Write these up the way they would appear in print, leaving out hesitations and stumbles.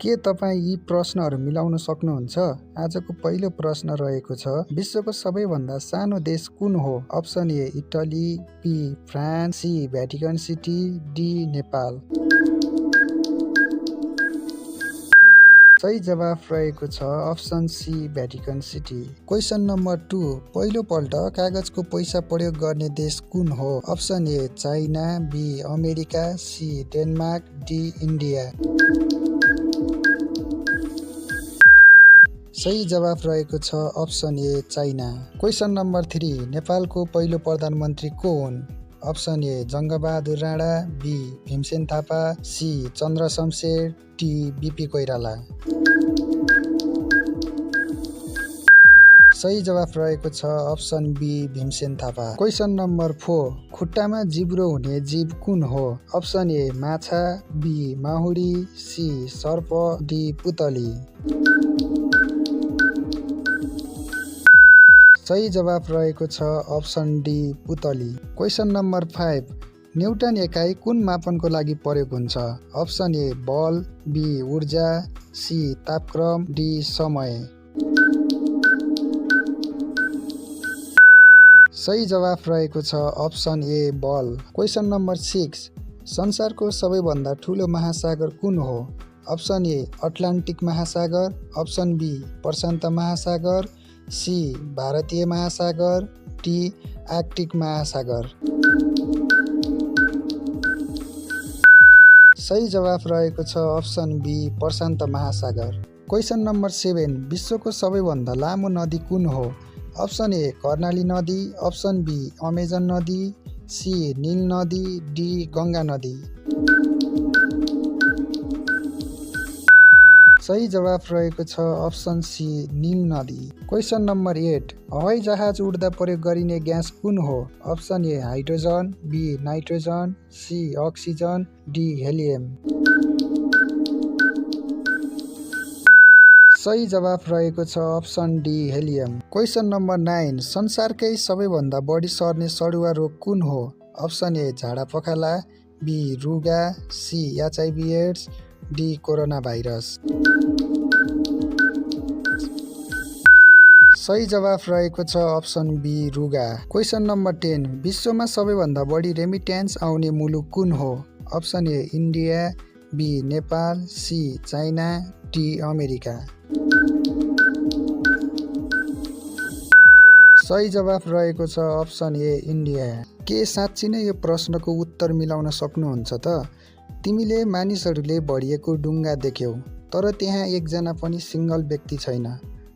के तपाईँ यी प्रश्नहरू मिलाउन सक्नुहुन्छ? आजको पहिलो प्रश्न रहेको छ, विश्वको सबैभन्दा सानो देश कुन हो? Option A Italy, B France, C Vatican City, D Nepal. सही जवाफ रहेको छ option C Vatican City. Question number 2, पहिलोपल्ट कागजको पैसा प्रयोग गर्ने देश कुन हो? Option A China, B America, C Denmark, D India. सही जवाफ रहेको छ option A China. Question number 3, नेपालको पहिलो प्रधानमन्त्री को हुन्? Option A Jung Bahadur Rana, B Bhimsen Thapa, C Chandra Shamsher, D BP Koirala. सही जवाफ रहेको छ option B Bhimsen Thapa. Question number 4, खुट्टामा जिब्रो हुने जीव कुन हो? अप्सन ए माछा, बी माहुरी, सी सर्प, डी पुतली। सही जवाफ रहेको छ अप्सन डी पुतली। क्वेसन नम्बर 5, न्युटन एकाइ कुन मापनको लागि प्रयोग हुन्छ? अप्सन ए बल, बी ऊर्जा, सी तापक्रम, डी समय। सही जवाफ रहेको छ अप्सन ए बल। क्वेसन नम्बर 6, संसारको सबैभन्दा ठुलो महासागर कुन हो? अप्सन ए अटलान्टिक महासागर, अप्सन बी प्रशान्त महासागर, सी भारतीय महासागर, डी आर्कटिक महासागर। सही जवाफ रहेको छ अप्सन बी प्रशान्त महासागर। क्वेसन नम्बर 7, विश्वको सबैभन्दा लामो नदी कुन हो? अप्सन ए कर्णाली नदी, अप्सन बी अमेजन नदी, सी नील नदी, डी गङ्गा नदी। सही जवाफ रहेको छ अप्सन सी नील नदी। क्वेसन नम्बर 8, हवाई जहाज उड्दा प्रयोग गरिने ग्यास कुन हो? Option A hydrogen, B nitrogen, C oxygen, D helium. सही जवाफ रहेको छ option D helium. Question number 9, संसारकै सबैभन्दा बढी सर्ने सडुवा रोग कुन हो? अप्सन ए झाडा पखाला, बी रुगा, C HIV AIDS, D corona virus. सही जवाफ रहेको छ अप्सन बी रुगा। क्वेसन नम्बर 10, विश्वमा सबैभन्दा बढी रेमिट्यान्स आउने मुलुक कुन हो? Option A India, B Nepal, C China, D America. सही जवाफ रहेको छ अप्सन ए इन्डिया। के साँच्ची नै यो प्रश्नको उत्तर मिलाउन सक्नुहुन्छ त? तिमीले मानिसहरूले भरिएको डुङ्गा देख्यौ, तर त्यहाँ एकजना पनि सिङ्गल व्यक्ति छैन।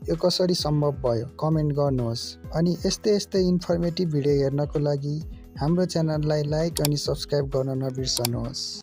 यो कसरी सम्भव भयो? कमेन्ट गर्नुहोस्। अनि यस्तै इन्फर्मेटिभ भिडियो हेर्नको लागि हाम्रो च्यानललाई लाइक अनि सब्स्क्राइब गर्न नबिर्सनुहोस्।